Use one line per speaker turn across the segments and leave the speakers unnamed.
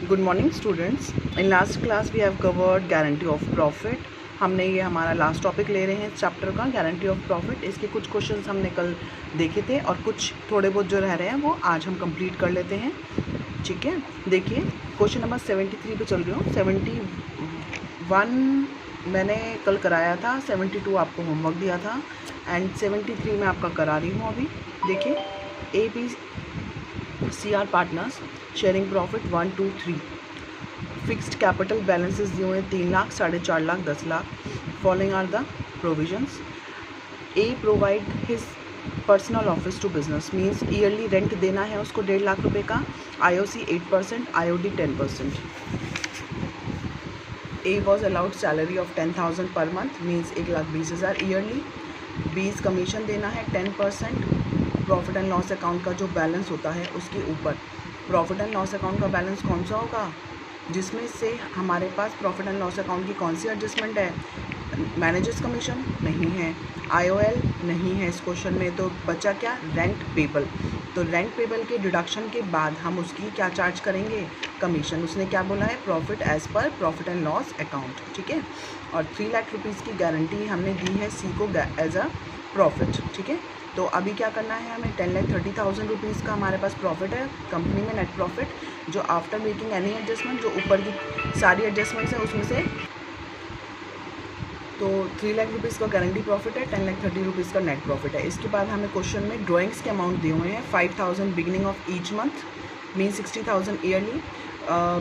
Good morning students. In last class we have covered guarantee of profit. हमने ये हमारा last topic ले रहे हैं इस चैप्टर का, गारंटी ऑफ प्रॉफिट। इसके कुछ क्वेश्चंस हमने कल देखे थे और कुछ थोड़े बहुत जो रह रहे हैं वो आज हम कंप्लीट कर लेते हैं। ठीक है, देखिए क्वेश्चन नंबर 73 पे चल रही हूँ। 71 मैंने कल कराया था, 72 आपको होमवर्क दिया था एंड 73 मैं आपका करा रही हूँ अभी। देखिए, ABCR partners sharing profit 1, 2, 3। Fixed capital balances दिए हुए 3 lakh, 4.5 lakh, 10 lakh. Following are the provisions. A provide his personal office to business, means yearly rent देना है उसको 1.5 लाख रुपए का। IOC 8%, IOD 10%। A was allowed salary of 10,000 per month, means 1,20,000 yearly. बीस commission देना है 10%। प्रॉफिट एंड लॉस अकाउंट का जो बैलेंस होता है उसके ऊपर। प्रॉफिट एंड लॉस अकाउंट का बैलेंस कौन सा होगा जिसमें से हमारे पास प्रॉफिट एंड लॉस अकाउंट की कौन सी एडजस्टमेंट है? मैनेजर्स कमीशन नहीं है, IOL नहीं है इस क्वेश्चन में, तो बचा क्या? Rent payable. तो रेंट पेबल के डिडक्शन के बाद हम उसकी क्या चार्ज करेंगे? कमीशन। उसने क्या बोला है? Profit as per profit and loss account. ठीक है, और 3 लाख रुपीज़ की गारंटी हमने दी है सी को एज अ प्रॉफिट। ठीक है, तो अभी क्या करना है हमें? 10,30,000 रुपीज़ का हमारे पास प्रॉफिट है कंपनी में, नेट प्रॉफिट, जो आफ्टर मेकिंग एनी एडजस्टमेंट, जो ऊपर की सारी एडजस्टमेंट्स हैं उसमें से। तो 3 लाख रुपीज़ का गारंटी प्रॉफिट है, 10,30,000 रुपीज़ का नेट प्रॉफिट है। इसके बाद हमें क्वेश्चन में ड्राइंग्स के अमाउंट दिए हुए हैं। 5,000 beginning of each month, mean 60,000 yearly.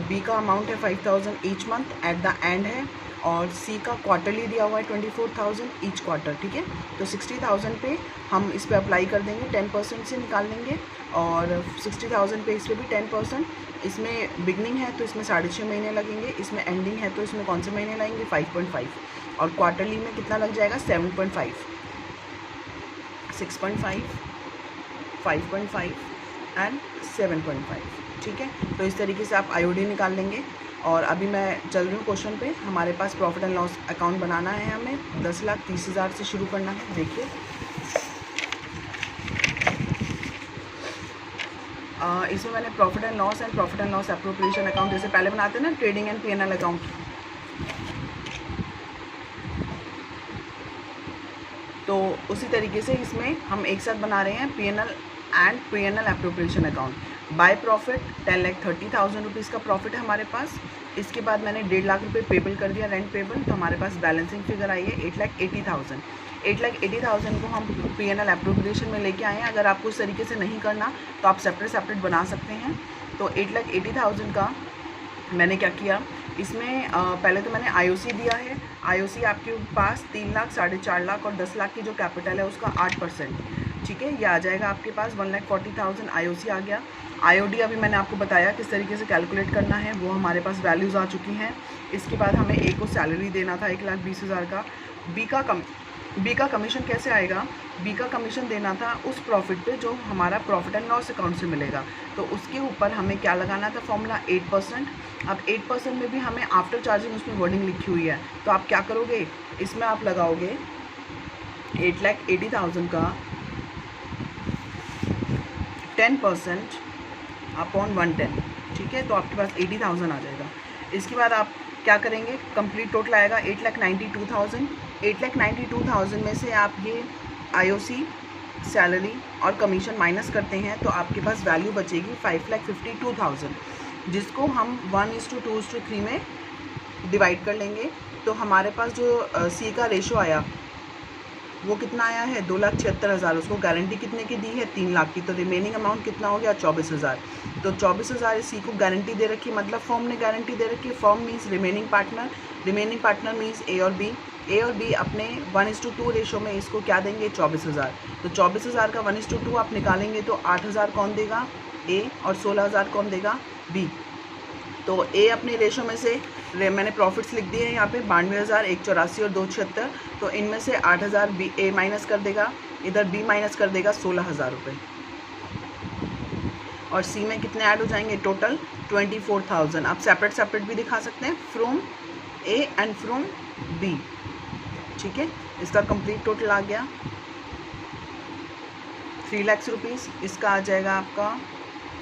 B का अमाउंट है 5,000 each month, at the end है। और सी का क्वार्टरली दिया हुआ है 24,000 ईच क्वार्टर। ठीक है, तो 60,000 पे हम इस पर अप्लाई कर देंगे, 10% से निकाल लेंगे। और 60,000 पे इस पर भी 10%। इसमें बिगनिंग है तो इसमें 6.5 महीने लगेंगे, इसमें एंडिंग है तो इसमें कौन से महीने लगेंगे? 5.5। और क्वार्टरली में कितना लग जाएगा? 7.5, 6.5, 5.5 एंड 7.5। ठीक है, तो इस तरीके से आप IOD निकाल लेंगे। और अभी मैं चल रही हूँ क्वेश्चन पे। हमारे पास प्रॉफिट एंड लॉस अकाउंट बनाना है, हमें 10,30,000 से शुरू करना है। देखिए, इसमें मैंने profit and loss appropriation account जैसे पहले बनाते हैं ना, ट्रेडिंग एंड P&L अकाउंट, तो उसी तरीके से इसमें हम एक साथ बना रहे हैं P&L appropriation account. By profit 10,30,000 rupees का प्रॉफिट है हमारे पास। इसके बाद मैंने 1.5 लाख रुपये पेबल कर दिया, रेंट पेबल, तो हमारे पास बैलेंसिंग फिगर आई है 8,80,000। 8,80,000 को हम P&L एप्रोप्रिएशन में लेके आए हैं। अगर आपको इस तरीके से नहीं करना तो आप सेपरेट बना सकते हैं। तो 8,80,000 का मैंने क्या किया, इसमें पहले तो मैंने IOC दिया है। IOC आपके पास 3 लाख, 4.5 लाख और 10 लाख की जो कैपिटल है उसका 8%। ठीक है, ये आ जाएगा आपके पास 1,40,000 IOC आ गया। IOD अभी मैंने आपको बताया किस तरीके से कैलकुलेट करना है, वो हमारे पास वैल्यूज़ आ चुकी हैं। इसके बाद हमें A को सैलरी देना था 1,20,000 का। बी का कमीशन कैसे आएगा? बी का कमीशन देना था उस प्रॉफिट पे जो हमारा प्रॉफिट एंड लॉस अकाउंट से मिलेगा, तो उसके ऊपर हमें क्या लगाना था? फॉर्मूला 8%। अब 8% में भी हमें आफ्टर चार्जिंग उसमें वर्डिंग लिखी हुई है, तो आप क्या करोगे? इसमें आप लगाओगे 8,80,000 का 10% अपॉन 110। ठीक है, तो आपके पास 80,000 आ जाएगा। इसके बाद आप क्या करेंगे? कंप्लीट टोटल आएगा 8,92,000। 8,92,000 में से आप ये IOC, सैलरी और कमीशन माइनस करते हैं तो आपके पास वैल्यू बचेगी 5,52,000, जिसको हम 1:2:3 में डिवाइड कर लेंगे। तो हमारे पास जो C का रेशो आया वो कितना आया है? 2,76,000। उसको गारंटी कितने की दी है? 3 लाख की। तो रिमेनिंग अमाउंट कितना हो गया? 24,000। तो 24,000 सी को गारंटी दे रखी है, मतलब फर्म ने गारंटी दे रखी है। Firm means remaining partner means a और बी अपने 1:2 रेशो में इसको क्या देंगे? 24,000। तो 24,000 का 1:2 आप निकालेंगे तो 8,000 कौन देगा? ए, और 16,000 कौन देगा? बी। तो ए अपने रेशो में से मैंने प्रॉफिट्स लिख दिए हैं यहाँ पे 92,000, 184 और 276। तो इनमें से 8,000 बी ए माइनस कर देगा, इधर बी माइनस कर देगा 16,000 रुपये। और सी में कितने ऐड हो जाएंगे? टोटल 24,000। आप सेपरेट भी दिखा सकते हैं, from A and from B. ठीक है, इसका कंप्लीट टोटल आ गया 3 लाख रुपीज़। इसका आ जाएगा आपका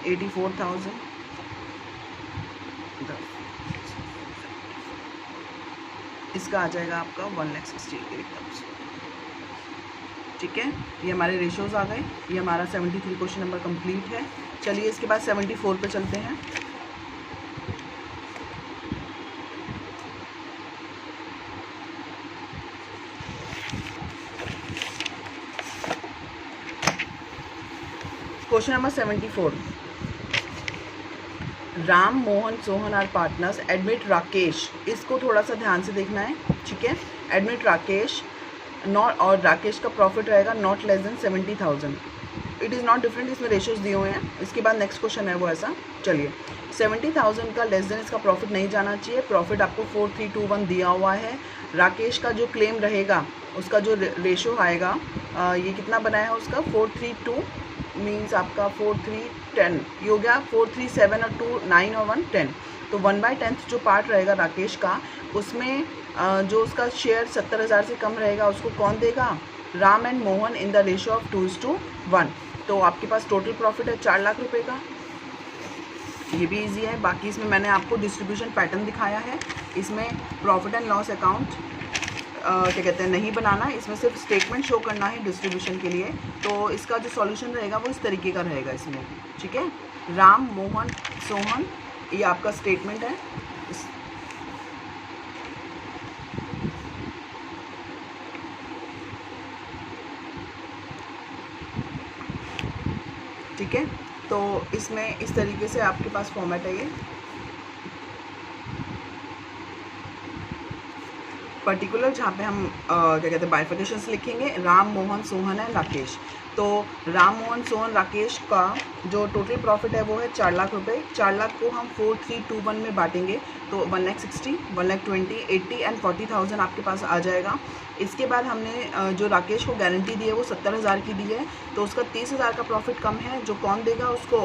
84,000। इसका आ जाएगा आपका 1,68,000। ठीक है, ये हमारे रेशोज़ आ गए। ये हमारा 73 क्वेश्चन नंबर कंप्लीट है। चलिए इसके बाद 74 पे चलते हैं। Question number 74, Ram Mohan Sohan are partners admit Rakesh. इसको थोड़ा सा ध्यान से देखना है। ठीक है, एडमिट राकेश नॉट, और राकेश का प्रॉफिट रहेगा not less than 70,000। It is not different, इसमें रेशियोज दिए हुए हैं। इसके बाद नेक्स्ट क्वेश्चन है वो ऐसा। चलिए 70,000 का लेस देन इसका प्रॉफिट नहीं जाना चाहिए। प्रॉफिट आपको 4321 दिया हुआ है। राकेश का जो क्लेम रहेगा उसका जो रेशो आएगा, ये कितना बनाया है उसका 432 मीन्स आपका 4310, ये हो गया 437 और 2 9 और 1 10। तो 1/10 जो पार्ट रहेगा राकेश का, उसमें जो उसका शेयर 70,000 से कम रहेगा उसको कौन देगा? Ram and Mohan in the ratio of 2:1। तो आपके पास टोटल प्रॉफिट है 4 लाख रुपए का। ये भी इजी है। बाकी इसमें मैंने आपको डिस्ट्रीब्यूशन पैटर्न दिखाया है। इसमें प्रॉफिट एंड लॉस अकाउंट क्या कहते हैं नहीं बनाना, इसमें सिर्फ स्टेटमेंट शो करना है डिस्ट्रीब्यूशन के लिए। तो इसका जो सॉल्यूशन रहेगा वो इस तरीके का रहेगा इसमें। ठीक है, राम मोहन सोहन, ये आपका स्टेटमेंट है। ठीक है, तो इसमें इस तरीके से आपके पास फॉर्मेट है। ये पर्टिकुलर जहाँ पे हम क्या कहते हैं बाइफिकेशंस लिखेंगे, राम मोहन सोहन है राकेश। तो राम मोहन सोहन राकेश का जो टोटल प्रॉफिट है वो है 4 लाख रुपए। 4 लाख को हम 4321 में बांटेंगे तो 1,60,000, 1,20,000, 80 एंड 40,000 आपके पास आ जाएगा। इसके बाद हमने जो राकेश को गारंटी दी है वो 70,000 की दी है, तो उसका 30,000 का प्रॉफिट कम है। जो कौन देगा उसको?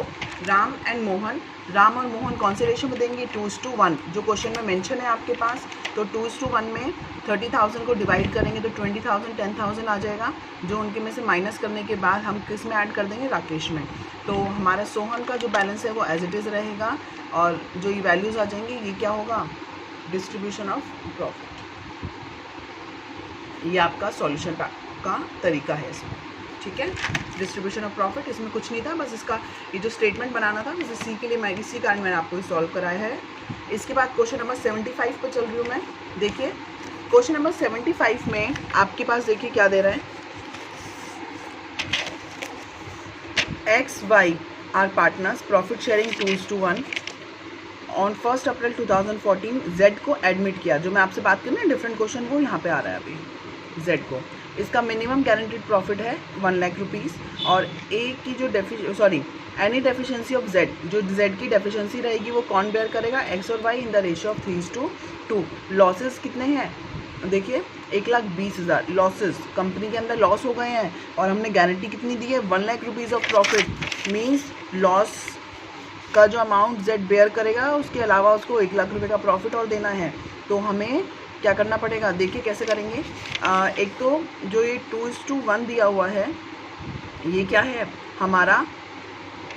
राम एंड मोहन। राम और मोहन कौन से रेशो में देंगे? 2:1 जो क्वेश्चन में मेंशन है आपके पास। तो 2:1 में 30,000 को डिवाइड करेंगे तो 20,000 10,000 आ जाएगा, जो उनके में से माइनस करने के बाद हम किस में ऐड कर देंगे? राकेश में। तो हमारा सोहन का जो बैलेंस है वो एज इट इज़ रहेगा, और जो ये वैल्यूज़ आ जाएंगी ये क्या होगा? Distribution of profit. ये आपका सॉल्यूशन का तरीका है इसमें। ठीक है, डिस्ट्रीब्यूशन ऑफ प्रॉफिट, इसमें कुछ नहीं था, बस इसका ये जो स्टेटमेंट बनाना था बस इसी के लिए मैं इसी कारण मैंने आपको सॉल्व कराया है। इसके बाद क्वेश्चन नंबर 75 पर चल रही हूँ मैं। देखिए क्वेश्चन नंबर 75 में आपके पास देखिए क्या दे रहा है। XY are partners profit sharing 2:1 on 1 April 2014 Z को एडमिट किया। जो मैं आपसे बात कर रही हूँ डिफरेंट क्वेश्चन वो यहाँ पे आ रहा है अभी। Z को इसका मिनिमम गारंटीड प्रॉफिट है 1 लाख रुपीज़, और A की जो एनी डेफिशिएंसी ऑफ Z, जो Z की डेफिशिएंसी रहेगी वो कौन बेयर करेगा? X और Y in the ratio of 3:2। Losses कितने हैं? देखिए 1,20,000 लॉसेस, कंपनी के अंदर लॉस हो गए हैं, और हमने गारंटी कितनी दी है? 1 lakh rupees of profit. Means loss का जो अमाउंट Z बेयर करेगा उसके अलावा उसको 1 लाख रुपए का प्रॉफिट और देना है। तो हमें क्या करना पड़ेगा? देखिए कैसे करेंगे। एक तो जो ये 2:1 दिया हुआ है ये क्या है? हमारा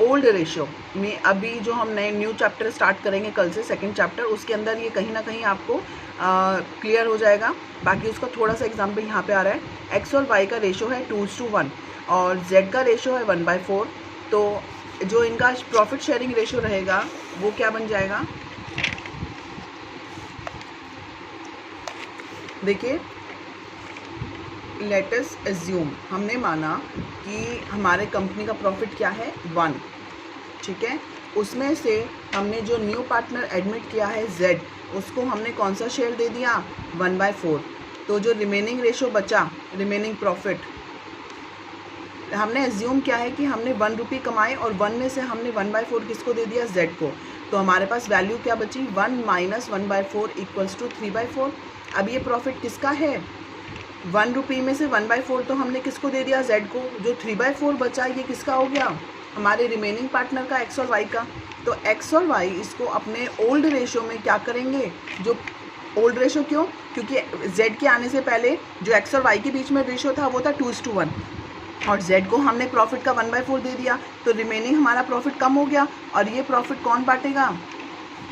ओल्ड रेशियो में अभी जो हम नए न्यू चैप्टर स्टार्ट करेंगे कल से, सेकंड चैप्टर, उसके अंदर ये कहीं ना कहीं आपको क्लियर हो जाएगा। बाकी उसका थोड़ा सा एग्जांपल यहाँ पे आ रहा है। X और Y का रेशियो है 2:1 और Z का रेशियो है 1/4। तो जो इनका प्रॉफिट शेयरिंग रेशियो रहेगा वो क्या बन जाएगा? देखिए लेट अस एज्यूम, हमने माना कि हमारे कंपनी का प्रॉफिट क्या है? 1। ठीक है, उसमें से हमने जो न्यू पार्टनर एडमिट किया है Z, उसको हमने कौन सा शेयर दे दिया? 1/4। तो जो रिमेनिंग रेशो बचा, रिमेनिंग प्रॉफिट, हमने एज्यूम किया है कि हमने 1 रुपये कमाए और 1 में से हमने 1/4 किसको दे दिया? Z को। तो हमारे पास वैल्यू क्या बची? 1 माइनस 1/4 इक्वल्स टू 3/4। अब ये प्रॉफिट किसका है? 1 रुपये में से 1/4 तो हमने किसको दे दिया? Z को। जो 3/4 बचा ये किसका हो गया? हमारे रिमेनिंग पार्टनर का, X और Y का। तो X और Y इसको अपने ओल्ड रेशो में क्या करेंगे? जो ओल्ड रेशो क्यों? क्योंकि Z के आने से पहले जो X और Y के बीच में रेशो था वो था 2:1, और Z को हमने प्रॉफिट का 1/4 दे दिया, तो रिमेनिंग हमारा प्रॉफिट कम हो गया। और ये प्रॉफिट कौन बांटेगा?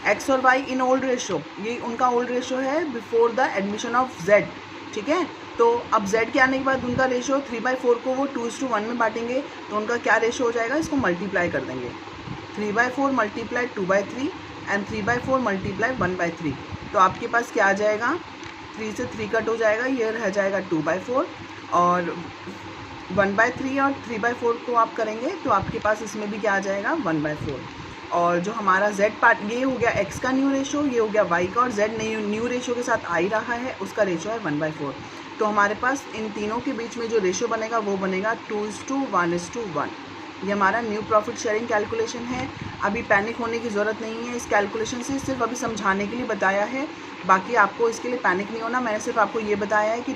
एक्स और वाई इन ओल्ड रेशो, ये उनका ओल्ड रेशो है before the admission of Z, ठीक है। तो अब जेड के आने के बाद उनका रेशो 3/4 को वो 2:1 में बांटेंगे, तो उनका क्या रेशो हो जाएगा, इसको मल्टीप्लाई कर देंगे, 3/4 मल्टीप्लाई 2/3 एंड 3/4 मल्टीप्लाई 1/3। तो आपके पास क्या आ जाएगा, 3 से 3 कट हो जाएगा, ये रह जाएगा 2/4 और 1/3 और 3/4 को आप करेंगे तो आपके पास इसमें भी क्या आ जाएगा 1/4। और जो हमारा z पार्ट, ये हो गया x का न्यू रेशो, ये हो गया y का, और z न्यू रेशो के साथ आ ही रहा है, उसका रेशो है 1/4। तो हमारे पास इन तीनों के बीच में जो रेशो बनेगा वो बनेगा 2:1:1। ये हमारा न्यू प्रॉफिट शेयरिंग कैलकुलेशन है। अभी पैनिक होने की ज़रूरत नहीं है इस कैलकुलेशन से, सिर्फ अभी समझाने के लिए बताया है, बाकी आपको इसके लिए पैनिक नहीं होना। मैंने सिर्फ आपको ये बताया है कि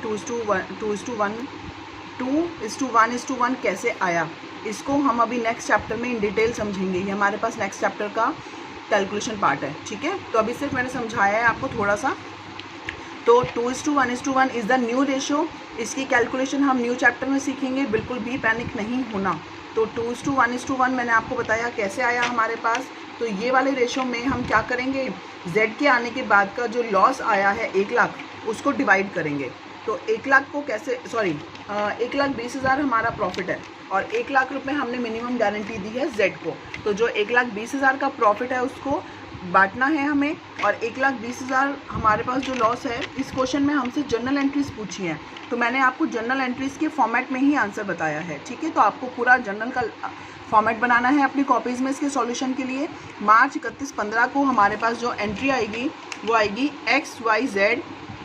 2:1 कैसे आया, इसको हम अभी नेक्स्ट चैप्टर में इन डिटेल समझेंगे। ये हमारे पास नेक्स्ट चैप्टर का कैलकुलेशन पार्ट है, ठीक है। तो अभी सिर्फ मैंने समझाया है आपको थोड़ा सा। तो 2:1 इज़ द न्यू रेशो, इसकी कैलकुलेशन हम न्यू चैप्टर में सीखेंगे, बिल्कुल भी पैनिक नहीं होना। तो 2:1 मैंने आपको बताया कैसे आया हमारे पास। तो ये वाले रेशो में हम क्या करेंगे, z के आने के बाद का जो लॉस आया है 1 लाख, उसको डिवाइड करेंगे। तो 1 लाख को कैसे, 1,20,000 हमारा प्रॉफिट है और 1 लाख रुपए हमने मिनिमम गारंटी दी है z को। तो जो 1,20,000 का प्रॉफिट है उसको बांटना है हमें, और 1,20,000 हमारे पास जो लॉस है, इस क्वेश्चन में हमसे जर्नल एंट्रीज पूछी हैं, तो मैंने आपको जर्नल एंट्रीज के फॉर्मेट में ही आंसर बताया है, ठीक है। तो आपको पूरा जर्नल का फॉर्मेट बनाना है अपनी कॉपीज़ में इसके सॉल्यूशन के लिए। मार्च 31-15 को हमारे पास जो एंट्री आएगी वो आएगी XYZ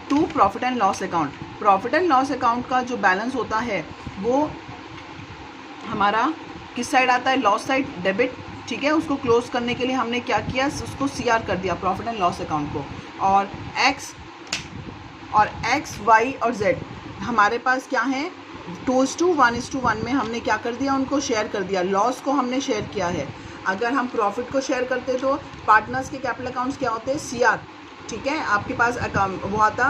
to profit and loss account. Profit and loss account का जो बैलेंस होता है वो हमारा किस साइड आता है, लॉस साइड, डेबिट, ठीक है। उसको क्लोज करने के लिए हमने क्या किया, उसको CR कर दिया प्रॉफिट एंड लॉस अकाउंट को। और X, Y और Z हमारे पास क्या है, 2:1 में हमने क्या कर दिया, उनको शेयर कर दिया। लॉस को हमने शेयर किया है। अगर हम प्रॉफिट को शेयर करते तो पार्टनर्स के कैपिटल अकाउंट्स क्या होते हैं, CR, ठीक है। आपके पास अकाउंट वो आता,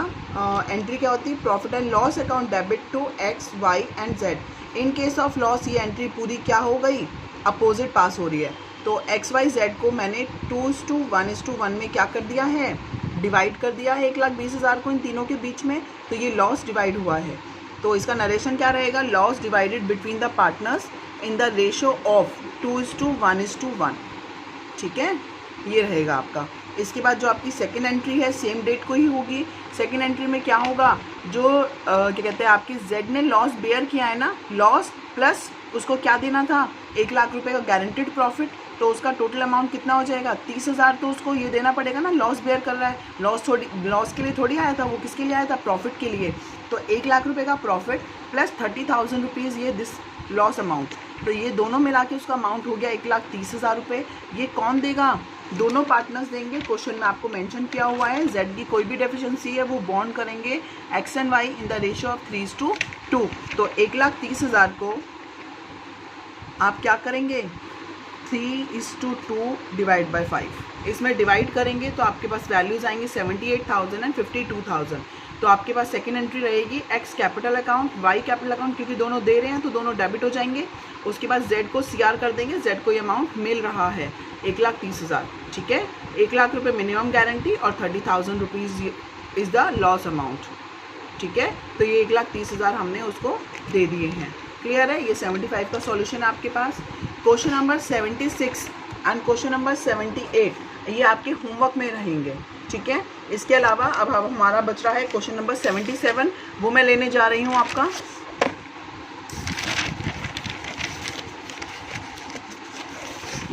एंट्री क्या होती है, profit and loss account debit to X, Y and Z। In case of loss ये एंट्री पूरी क्या हो गई, अपोजिट पास हो रही है। तो XYZ को मैंने 2:1 में क्या कर दिया है, डिवाइड कर दिया है 1,20,000 को इन तीनों के बीच में, तो ये लॉस डिवाइड हुआ है। तो इसका नरेशन क्या रहेगा, loss divided between the partners in the ratio of 2:1, ठीक है, ये रहेगा आपका। इसके बाद जो आपकी सेकेंड एंट्री है सेम डेट को ही होगी। सेकेंड एंट्री में क्या होगा, जो क्या कहते हैं आपकी Z ने लॉस बेयर किया है ना, लॉस प्लस उसको क्या देना था, 1 लाख रुपए का गारंटेड प्रॉफिट, तो उसका टोटल अमाउंट कितना हो जाएगा 30,000। तो उसको ये देना पड़ेगा ना, लॉस बेयर कर रहा है, लॉस के लिए थोड़ी आया था, वो किसके लिए आया था, प्रॉफिट के लिए। तो 1 लाख रुपए का प्रॉफिट प्लस 30,000 रुपीज़ ये दिस लॉस अमाउंट, तो ये दोनों मिला के उसका अमाउंट हो गया 1,30,000 रुपये। ये कौन देगा, दोनों पार्टनर्स देंगे। क्वेश्चन में आपको मेंशन किया हुआ है, Z की कोई भी डेफिशिएंसी है वो बॉन्ड करेंगे X and Y in the ratio of 3:2। तो 1,30,000 को आप क्या करेंगे, 3:2 डिवाइड बाई 5, इसमें डिवाइड करेंगे तो आपके पास वैल्यूज़ आएंगे 78,000 एंड 52,000। तो आपके पास सेकेंड एंट्री रहेगी X capital account, Y capital account, क्योंकि दोनों दे रहे हैं तो दोनों डेबिट हो जाएंगे। उसके बाद Z को CR कर देंगे, Z को ये अमाउंट मिल रहा है 1,30,000, ठीक है। 1 लाख रुपये मिनिमम गारंटी और 30,000 rupees is the loss amount, ठीक है। तो ये 1,30,000 हमने उसको दे दिए हैं। क्लियर है, ये 75 का सॉल्यूशन है आपके पास। Question number 76 and question number 78 ये आपके होमवर्क में रहेंगे, ठीक है। इसके अलावा अब हमारा बच रहा है क्वेश्चन नंबर 77, वो मैं लेने जा रही हूँ आपका।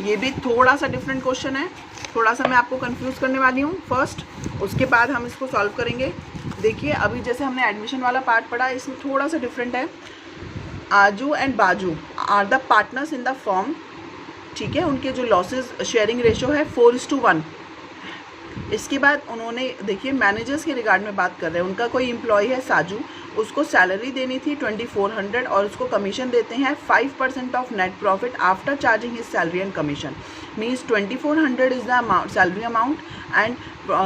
ये भी थोड़ा सा डिफरेंट क्वेश्चन है, थोड़ा सा मैं आपको कंफ्यूज करने वाली हूँ फर्स्ट, उसके बाद हम इसको सॉल्व करेंगे। देखिए अभी जैसे हमने एडमिशन वाला पार्ट पढ़ा, इसमें थोड़ा सा डिफरेंट है। आजू एंड बाजू are the partners in the firm, ठीक है। उनके जो लॉसेस शेयरिंग रेशो है 4:1। इसके बाद उन्होंने, देखिए मैनेजर्स के रिगार्ड में बात कर रहे हैं, उनका कोई एम्प्लॉय है साजू, उसको सैलरी देनी थी 2400 और उसको कमीशन देते हैं 5% of net profit after charging his salary and commission. Means 2400 is the amount, salary amount, and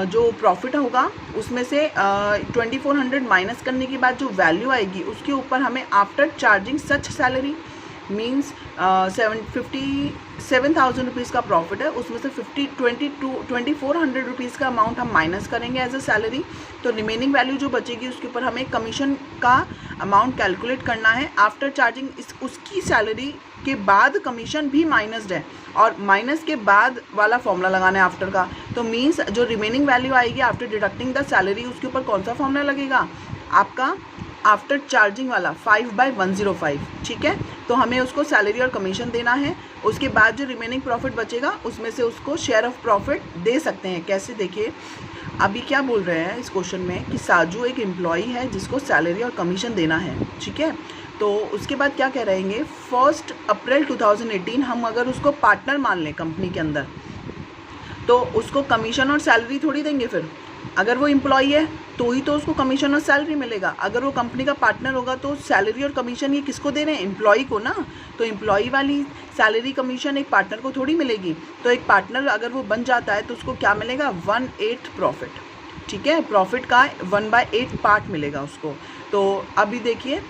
जो प्रॉफिट होगा उसमें से 2400 माइनस करने के बाद जो वैल्यू आएगी उसके ऊपर हमें आफ्टर चार्जिंग सच सैलरी मीन्स 57,000 रुपीज़ का प्रॉफिट है, उसमें से 2400 रुपीज़ का अमाउंट हम माइनस करेंगे एज अ सैलरी। तो रिमेनिंग वैल्यू जो बचेगी उसके ऊपर हमें कमीशन का अमाउंट कैलकुलेट करना है आफ्टर चार्जिंग। उसकी सैलरी के बाद कमीशन भी माइनस्ड है और माइनस के बाद वाला फॉर्मूला लगाना है आफ्टर का। तो मीन्स जो रिमेनिंग वैल्यू आएगी आफ्टर डिडक्टिंग द सैलरी, उसके ऊपर कौन सा फॉर्मूला लगेगा? आपका आफ्टर चार्जिंग वाला 5/105, ठीक है। तो हमें उसको सैलरी और कमीशन देना है। उसके बाद जो रिमेनिंग प्रॉफिट बचेगा उसमें से उसको शेयर ऑफ प्रॉफिट दे सकते हैं। कैसे? देखिए, अभी क्या बोल रहे हैं इस क्वेश्चन में कि साजू एक एम्प्लॉई है जिसको सैलरी और कमीशन देना है, ठीक है। तो उसके बाद क्या कह रहेंगे, 1 अप्रैल 2018 हम अगर उसको पार्टनर मान लें कंपनी के अंदर, तो उसको कमीशन और सैलरी थोड़ी देंगे। फिर अगर वो एम्प्लॉई है तो ही तो उसको कमीशन और सैलरी मिलेगा। अगर वो कंपनी का पार्टनर होगा तो सैलरी और कमीशन ये किसको दे रहे हैं? एम्प्लॉई को ना। तो एम्प्लॉई वाली सैलरी कमीशन एक पार्टनर को थोड़ी मिलेगी। तो एक पार्टनर अगर वो बन जाता है तो उसको क्या मिलेगा? 1/8 प्रॉफिट, ठीक है। प्रॉफिट का 1/8 पार्ट मिलेगा उसको। तो अभी देखिए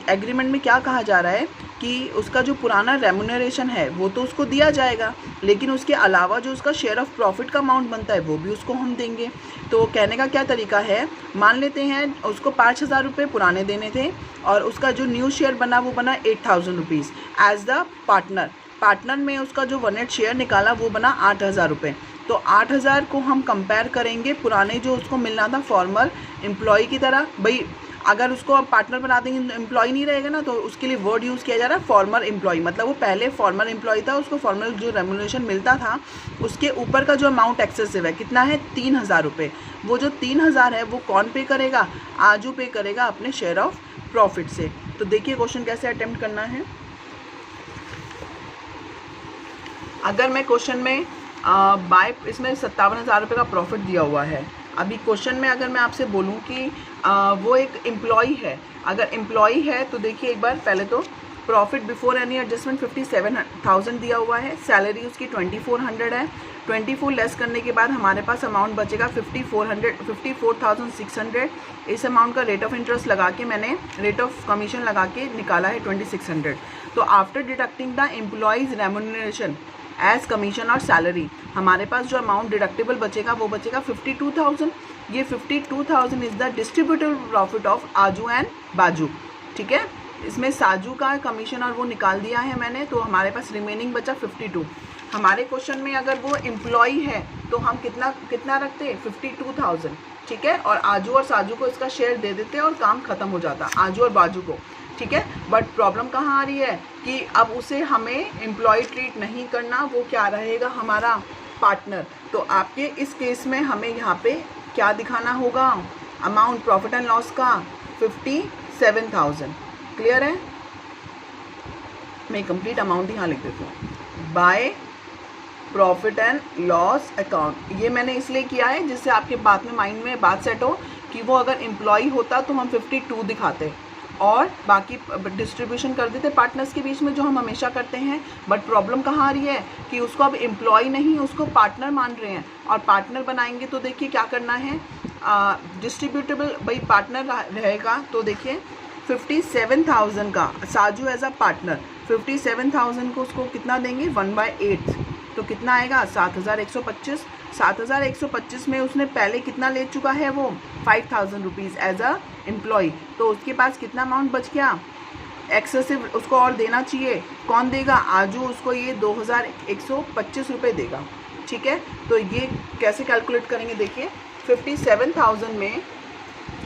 एग्रीमेंट में क्या कहा जा रहा है कि उसका जो पुराना रेम्यूनरेशन है वो तो उसको दिया जाएगा, लेकिन उसके अलावा जो उसका शेयर ऑफ प्रॉफिट का अमाउंट बनता है वो भी उसको हम देंगे। तो कहने का क्या तरीका है, मान लेते हैं उसको 5,000 रुपये पुराने देने थे और उसका जो न्यू शेयर बना वो बना 8,000 rupees as the partner. Partner में उसका जो 1/8 शेयर निकाला वो बना 8,000 रुपये। तो 8,000 को हम कंपेयर करेंगे पुराने जो उसको मिलना था फॉर्मर एम्प्लॉय की तरह। भाई अगर उसको आप पार्टनर बना देंगे तो एम्प्लॉय नहीं रहेगा ना, तो उसके लिए वर्ड यूज़ किया जा रहा है फॉर्मर एम्प्लॉय। मतलब वो पहले फॉर्मर एम्प्लॉय था, उसको फॉर्मर जो रेम्यूनरेशन मिलता था उसके ऊपर का जो अमाउंट एक्सेसिव है कितना है? 3,000 रुपये। वो जो 3,000 है वो कौन पे करेगा? आजू पे करेगा अपने शेयर ऑफ प्रॉफिट से। तो देखिए क्वेश्चन कैसे अटेम्प्ट करना है। अगर मैं क्वेश्चन में बाय इसमें 57,000 रुपये का प्रॉफिट दिया हुआ है। अभी क्वेश्चन में अगर मैं आपसे बोलूं कि वो एक एम्प्लॉई है, अगर एम्प्लॉई है तो देखिए एक बार पहले तो प्रॉफिट बिफोर एनी एडजस्टमेंट 57,000 दिया हुआ है, सैलरी उसकी 2400 है। 24 लेस करने के बाद हमारे पास अमाउंट बचेगा 54,600। इस अमाउंट का रेट ऑफ इंटरेस्ट लगा के मैंने रेट ऑफ कमीशन लगा के निकाला है 2600। तो after deducting the employees remuneration as commission और सैलरी हमारे पास जो अमाउंट डिडक्टेबल बचेगा वो बचेगा 52,000। ये 52,000 is the distributable profit of आजू एंड बाजू, ठीक है। इसमें साजू का कमीशन और वो निकाल दिया है मैंने, तो हमारे पास रिमेनिंग बचा 52। हमारे क्वेश्चन में अगर वो एम्प्लॉई है तो हम कितना रखते हैं? 52,000, ठीक है। और आजू और साजू को इसका शेयर दे देते और काम खत्म हो जाता, आजू और बाजू को, ठीक है। बट प्रॉब्लम कहाँ आ रही है कि अब उसे हमें एम्प्लॉय ट्रीट नहीं करना, वो क्या रहेगा? हमारा पार्टनर। तो आपके इस केस में हमें यहाँ पे क्या दिखाना होगा? अमाउंट प्रॉफिट एंड लॉस का 57,000। क्लियर है? मैं कंप्लीट अमाउंट यहाँ लिख देती हूँ। By profit and loss account, ये मैंने इसलिए किया है जिससे आपके बाद में माइंड में बात सेट हो कि वो अगर एम्प्लॉय होता तो हम 52 दिखाते और बाकी डिस्ट्रीब्यूशन कर देते पार्टनर्स के बीच में, जो हम हमेशा करते हैं। बट प्रॉब्लम कहाँ आ रही है कि उसको अब एम्प्लॉय नहीं उसको पार्टनर मान रहे हैं, और पार्टनर बनाएंगे तो देखिए क्या करना है, डिस्ट्रीब्यूटेबल भाई पार्टनर रहेगा। तो देखिए 57,000 का साजू एज अ पार्टनर, 57,000 को उसको कितना देंगे? 1/8। तो कितना आएगा? 7,125। 7,125 में उसने पहले कितना ले चुका है? वो 5,000 रुपीज़ एज अ एम्प्लॉय। तो उसके पास कितना अमाउंट बच गया? एक्सेसिव उसको और देना चाहिए। कौन देगा? आजू उसको ये 2,125 रुपये देगा, ठीक है। तो ये कैसे कैलकुलेट करेंगे? देखिए 57,000 में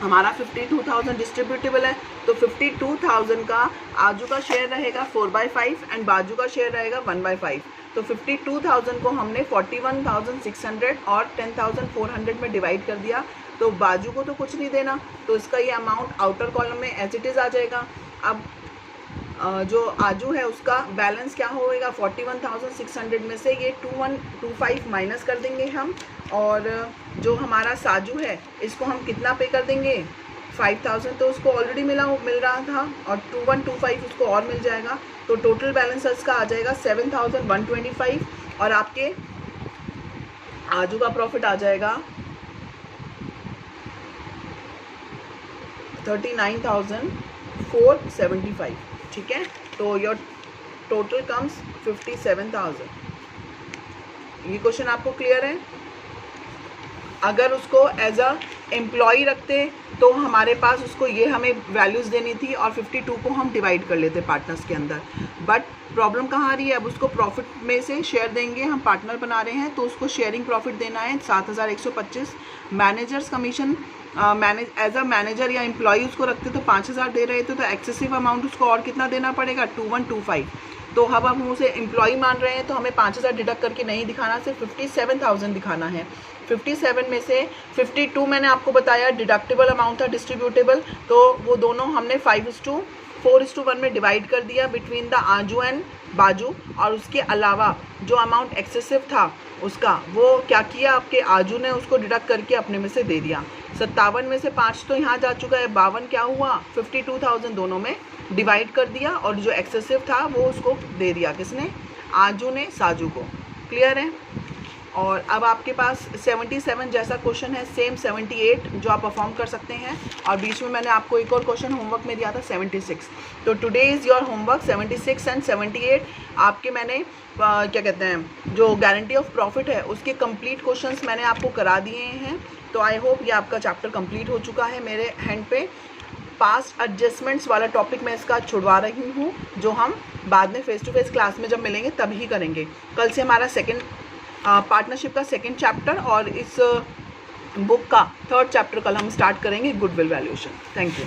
हमारा 52,000 डिस्ट्रीब्यूटेबल है, तो 52,000 का आजू का शेयर रहेगा 4/5 एंड बाजू का शेयर रहेगा 1/5। तो 52,000 को हमने 41,600 और 10,400 में डिवाइड कर दिया। तो बाजू को तो कुछ नहीं देना, तो इसका ये अमाउंट आउटर कॉलम में एज इट इज़ आ जाएगा। अब जो आजू है उसका बैलेंस क्या होएगा? 41,600 में से ये 2125 माइनस कर देंगे हम, और जो हमारा साजू है इसको हम कितना पे कर देंगे? 5,000 तो उसको ऑलरेडी मिल रहा था और 2125 उसको और मिल जाएगा। तो टोटल बैलेंस इसका आ जाएगा 7,125 और आपके आजू का प्रॉफिट आ जाएगा 39,475, ठीक है। तो योर टोटल कम्स 57,000। ये क्वेश्चन आपको क्लियर है? अगर उसको एज अ एम्प्लॉई रखते तो हमारे पास उसको ये हमें वैल्यूज़ देनी थी और 52 को हम डिवाइड कर लेते पार्टनर्स के अंदर। बट प्रॉब्लम कहाँ आ रही है, अब उसको प्रॉफिट में से शेयर देंगे, हम पार्टनर बना रहे हैं तो उसको शेयरिंग प्रॉफिट देना है 7,125। Manager's commission as a manager या एम्प्लॉई उसको रखते तो 5,000 दे रहे थे, तो एक्सेसिव अमाउंट उसको और कितना देना पड़ेगा, 2125। तो अब हम उसे एम्प्लॉई मान रहे हैं तो हमें 5,000 डिडक्ट करके नहीं दिखाना, सिर्फ 57,000 दिखाना है। 57 में से 52 मैंने आपको बताया डिडक्टेबल अमाउंट था, डिस्ट्रीब्यूटेबल, तो वो दोनों हमने 5:4:1 में डिवाइड कर दिया बिटवीन द आजू एंड बाजू। और उसके अलावा जो अमाउंट एक्सेसिव था उसका वो क्या किया, आपके आजू ने उसको डिडक्ट करके अपने में से दे दिया। 57 में से 5 तो यहाँ जा चुका है, 52 क्या हुआ, 52,000 दोनों में डिवाइड कर दिया और जो एक्सेसिव था वो उसको दे दिया, किसने, आजू ने साजू को। क्लियर है? और अब आपके पास 77 जैसा क्वेश्चन है, सेम 78 जो आप परफॉर्म कर सकते हैं। और बीच में मैंने आपको एक और क्वेश्चन होमवर्क में दिया था 76। तो today is your homework 76 and 78। आपके मैंने क्या कहते हैं जो गारंटी ऑफ प्रॉफिट है उसके कंप्लीट क्वेश्चंस मैंने आपको करा दिए हैं। तो आई होप ये आपका चैप्टर कंप्लीट हो चुका है मेरे हैंड पे। पास्ट एडजस्टमेंट्स वाला टॉपिक मैं इसका छुड़वा रही हूँ, जो हम बाद में फेस टू फेस क्लास में जब मिलेंगे तभी करेंगे। कल से हमारा पार्टनरशिप का सेकंड चैप्टर और इस बुक का थर्ड चैप्टर कल हम स्टार्ट करेंगे, गुडविल वैल्यूएशन। Thank you.